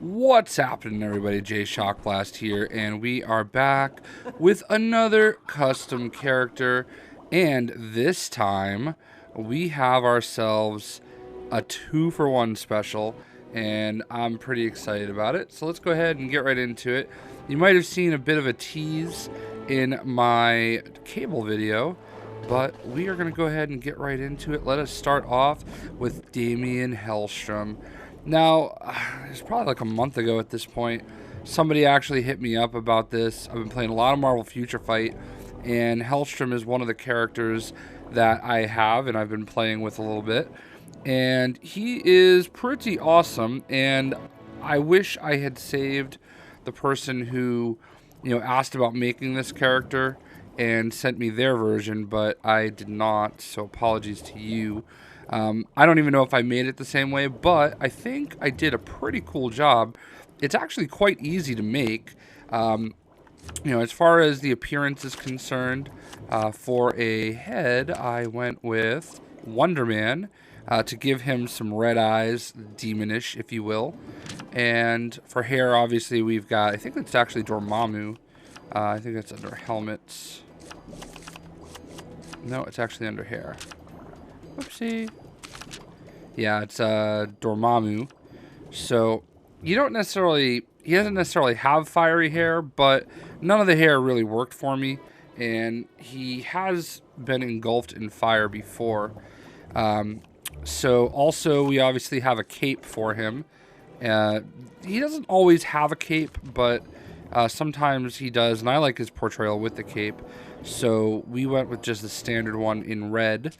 What's happening, everybody? JayShockblast here, and we are back with another custom character, and this time we have ourselves a 2-for-1 special, and I'm pretty excited about it. So let's go ahead and get right into it. You might have seen a bit of a tease in my cable video, but we are going to go ahead and get right into it. Let us start off with Daimon Hellstrom. Now, it's probably like a month ago at this point, somebody actually hit me up about this. I've been playing a lot of Marvel Future Fight, and Hellstrom is one of the characters that I have and I've been playing with a little bit. And he is pretty awesome, and I wish I had saved the person who, asked about making this character and sent me their version, but I did not, so apologies to you. I don't even know if I made it the same way, but I think I did a pretty cool job. It's actually quite easy to make. As far as the appearance is concerned, for a head, I went with Wonder Man to give him some red eyes, demonish, if you will. And for hair, obviously, we've got, I think it's actually Dormammu. I think it's under helmets. No, it's actually under hair. Whoopsie. Yeah, it's Dormammu. So he doesn't necessarily have fiery hair, but none of the hair really worked for me, and he has been engulfed in fire before. So also we obviously have a cape for him. He doesn't always have a cape, but sometimes he does, and I like his portrayal with the cape. So we went with just the standard one in red.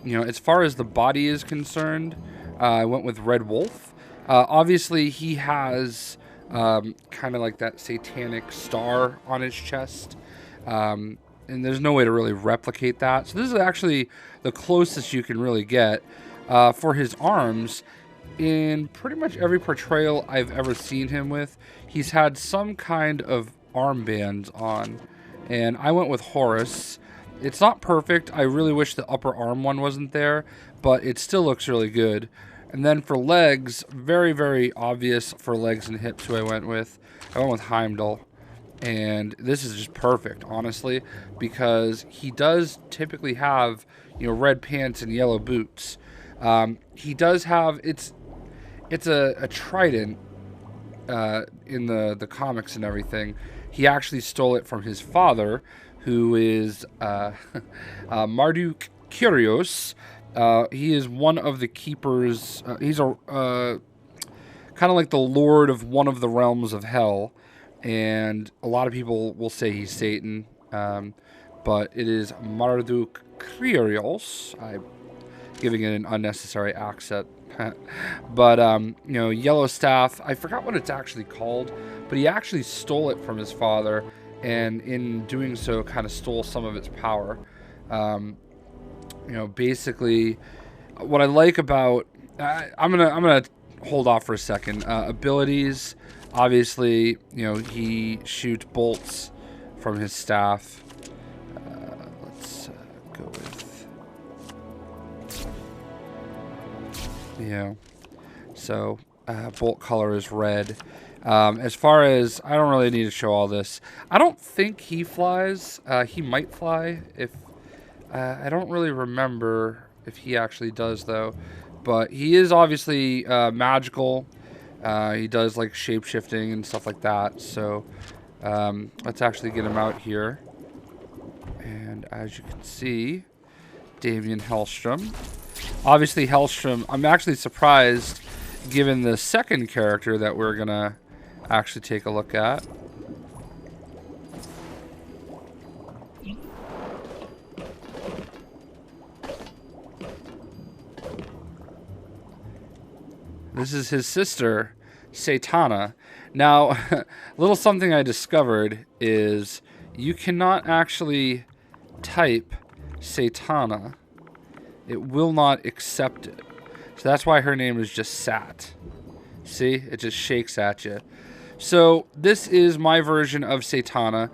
As far as the body is concerned, I went with Red Wolf. Obviously, he has kind of like that satanic star on his chest. And there's no way to really replicate that. So this is actually the closest you can really get. For his arms, in pretty much every portrayal I've ever seen him with, he's had some kind of armbands on. And I went with Horus. It's not perfect. I really wish the upper arm one wasn't there, but it still looks really good. And then for legs, very, very obvious for legs and hips who I went with. I went with Heimdall. And this is just perfect, honestly, because he does typically have, red pants and yellow boots. He does have, it's a trident in the comics and everything. He actually stole it from his father, who is Marduk Kurios. He is one of the keepers. He's a kind of like the lord of one of the realms of hell, and a lot of people will say he's Satan, but it is Marduk Kurios. I'm giving it an unnecessary accent. But yellow staff, I forgot what it's actually called, but he actually stole it from his father, and in doing so kind of stole some of its power. Basically what I like about I'm gonna hold off for a second. Abilities, obviously, he shoots bolts from his staff. Let's go with so bolt color is red. As far as, I don't really need to show all this. I don't think he flies. He might fly. If I don't really remember if he actually does, though. But he is obviously magical. He does like shape-shifting and stuff like that. So let's actually get him out here. And as you can see, Daimon Hellstrom. Obviously, Hellstrom, I'm actually surprised, given the second character that we're going to actually take a look at. This is his sister, Satana. Now, a little something I discovered is you cannot actually type Satana. It will not accept it. So that's why her name is just Sat. See? It just shakes at you. So this is my version of Satana.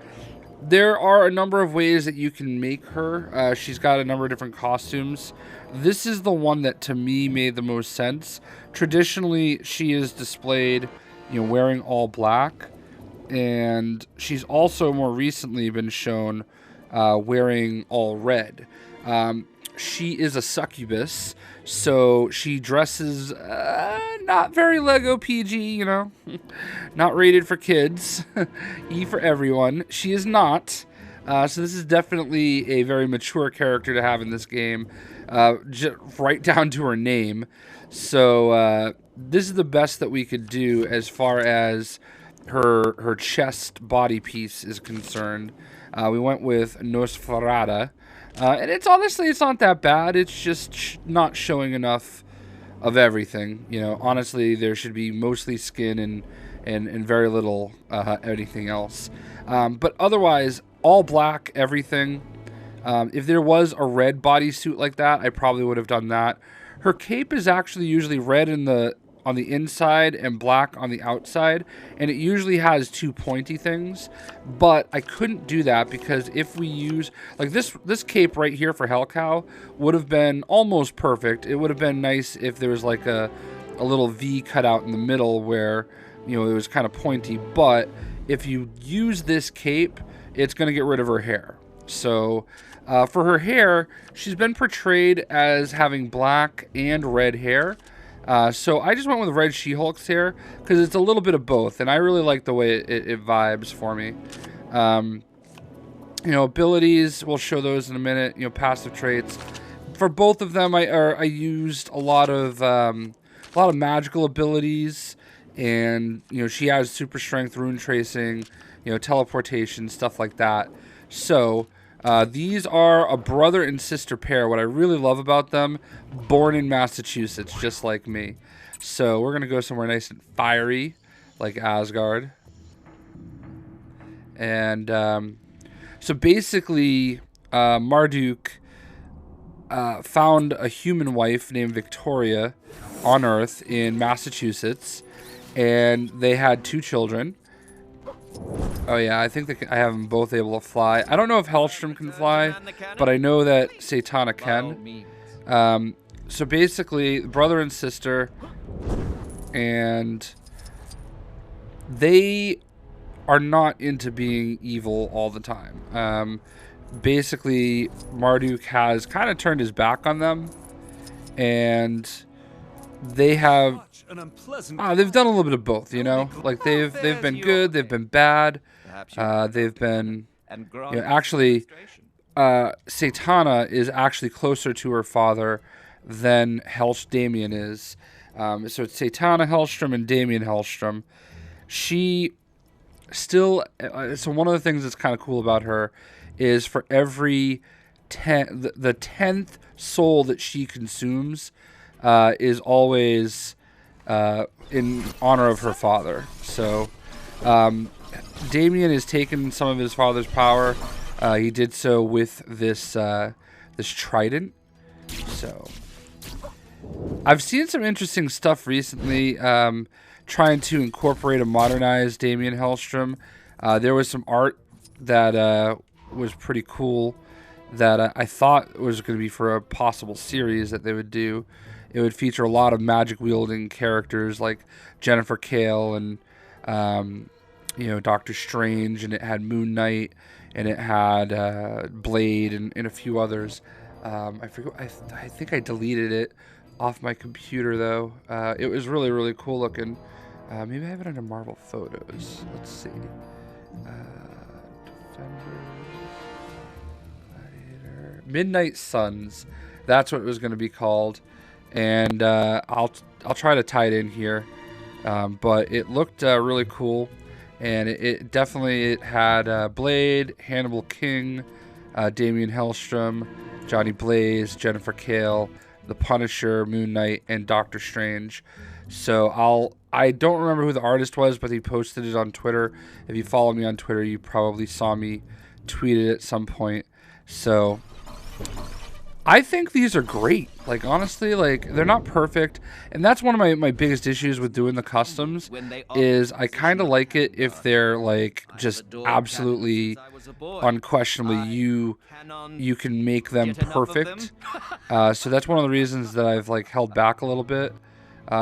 There are a number of ways that you can make her. She's got a number of different costumes. This is the one that to me made the most sense. Traditionally, she is displayed wearing all black. And she's also more recently been shown wearing all red. She is a succubus, so she dresses not very Lego PG, not rated for kids, E for everyone. She is not. So this is definitely a very mature character to have in this game, right down to her name. So this is the best that we could do as far as her chest body piece is concerned. We went with Nosferata, and it's not that bad. It's just not showing enough of everything. Honestly, there should be mostly skin and very little anything else. But otherwise, all black everything. If there was a red bodysuit like that, I probably would have done that. Her cape is actually usually red on the inside and black on the outside, and it usually has two pointy things, but I couldn't do that because if we use like this cape right here for Hellcow would have been almost perfect. It would have been nice if there was like a little V cut out in the middle where it was kind of pointy, but if you use this cape, it's going to get rid of her hair. So for her hair, she's been portrayed as having black and red hair. So I just went with red She-Hulk's hair because it's a little bit of both, and I really like the way it vibes for me. Abilities, we'll show those in a minute. Passive traits. For both of them, I used a lot of magical abilities, and she has super strength, rune tracing, teleportation, stuff like that. So these are a brother and sister pair. What I really love about them, born in Massachusetts, just like me. So we're going to go somewhere nice and fiery, like Asgard. And so basically, Marduk found a human wife named Victoria on Earth in Massachusetts, and they had 2 children. Oh yeah, I think I have them both able to fly. I don't know if Hellstrom can fly, but I know that Satana can. So basically, brother and sister, and they are not into being evil all the time. Basically, Marduk has kind of turned his back on them, and they have they've done a little bit of both, like they've been good, they've been bad, they've been actually Satana is actually closer to her father than Daimon is. So it's Satana Hellstrom and Daimon Hellstrom. She still so one of the things that's kind of cool about her is for every the 10th soul that she consumes is always in honor of her father. So Daimon has taken some of his father's power. He did so with this trident. So I've seen some interesting stuff recently, trying to incorporate a modernized Daimon Hellstrom. There was some art that was pretty cool that I thought was going to be for a possible series that they would do. It would feature a lot of magic-wielding characters like Jennifer Kale and, Doctor Strange, and it had Moon Knight, and it had Blade and a few others. I forget. I think I deleted it off my computer, though. It was really, really cool looking. Maybe I have it under Marvel Photos. Let's see. Defender, Gladiator, Midnight Suns. That's what it was going to be called. And I'll try to tie it in here, but it looked really cool, and it definitely had Blade, Hannibal King, Daimon Hellstrom, Johnny Blaze, Jennifer Kale, the Punisher, Moon Knight, and Doctor Strange. So I don't remember who the artist was, but he posted it on Twitter. If you follow me on Twitter, you probably saw me tweet it at some point. So I think these are great. Like, honestly, like, they're not perfect. And that's one of my biggest issues with doing the customs is I kind of like it if they're, like, just absolutely, unquestionably, you can make them perfect. So that's one of the reasons that I've, like, held back a little bit.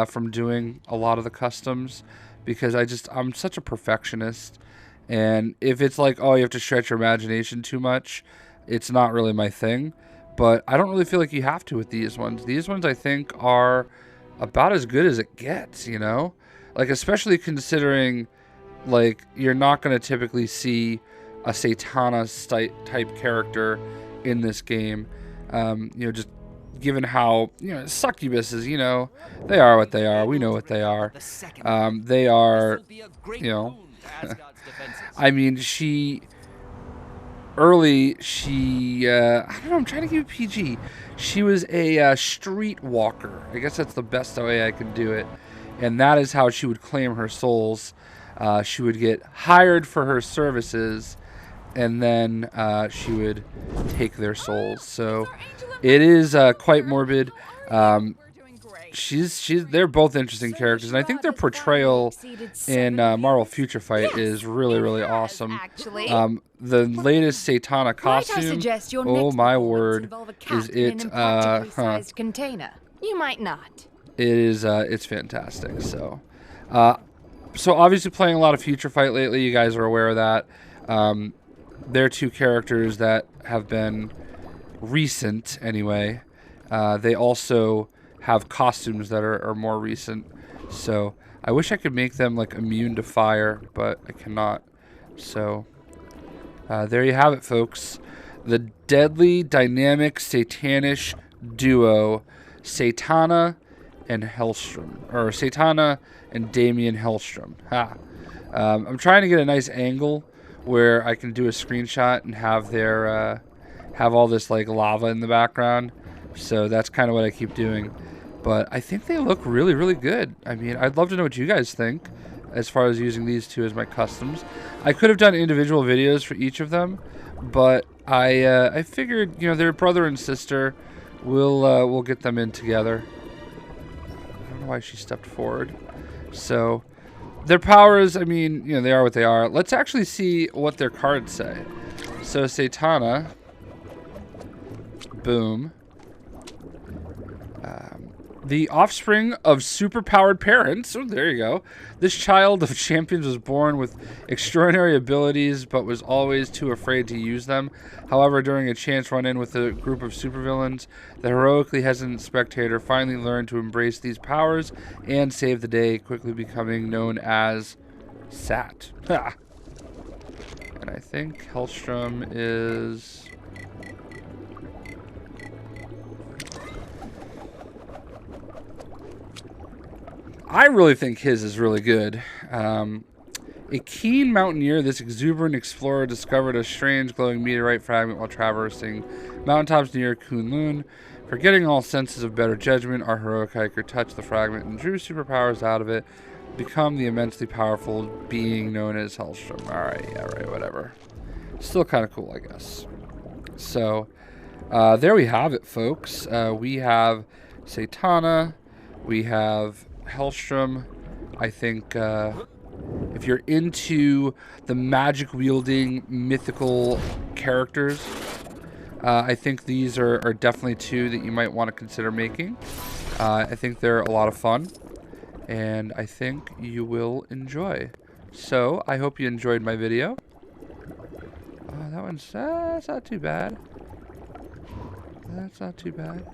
from doing a lot of the customs, because I'm such a perfectionist, and if it's like, oh, you have to stretch your imagination too much, it's not really my thing. But I don't really feel like you have to with these ones. These ones, I think, are about as good as it gets, you know? Like, especially considering, like, you're not going to typically see a Satana type character in this game. You know, just given how, you know, succubuses, you know, they are what they are. We know what they are. They are, you know, I mean, I don't know, I'm trying to keep it PG. She was a street walker. I guess that's the best way I can do it. And that is how she would claim her souls. She would get hired for her services, and then she would take their souls. So it is quite morbid. They're both interesting characters, and I think their portrayal in Marvel Future Fight is really, really awesome. The latest Satana costume, oh my word, is it container. You might not. It is it's fantastic. So obviously playing a lot of Future Fight lately, you guys are aware of that. They're two characters that have been recent anyway. They also have costumes that are more recent. So I wish I could make them like immune to fire, but I cannot. So there you have it, folks. The deadly, dynamic, satanish duo, Satana and Hellstrom, or Satana and Daimon Hellstrom. I'm trying to get a nice angle where I can do a screenshot and have their have all this like lava in the background. So that's kind of what I keep doing. But I think they look really, really good. I mean, I'd love to know what you guys think as far as using these two as my customs. I could have done individual videos for each of them, but I figured, you know, they're brother and sister. We'll get them in together. I don't know why she stepped forward. So their powers, I mean, you know, they are what they are. Let's actually see what their cards say. So Satana, boom. The offspring of superpowered parents. Oh, there you go. This child of champions was born with extraordinary abilities, but was always too afraid to use them. However, during a chance run-in with a group of supervillains, the heroically hesitant spectator finally learned to embrace these powers and save the day, quickly becoming known as Sat. Ha! And I think Hellstrom is... I really think his is really good. A keen mountaineer, this exuberant explorer discovered a strange glowing meteorite fragment while traversing mountaintops near Kunlun. Forgetting all senses of better judgment, our heroic hiker touched the fragment and drew superpowers out of it, become the immensely powerful being known as Hellstrom. Alright, yeah, right, whatever. Still kind of cool, I guess. So, there we have it, folks. We have Satana. We have Hellstrom. I think if you're into the magic wielding mythical characters, I think these are definitely two that you might want to consider making. I think they're a lot of fun, and I think you will enjoy. So I hope you enjoyed my video. That one's that's not too bad. That's not too bad.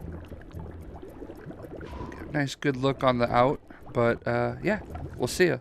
Nice good look on the out, but yeah, we'll see ya.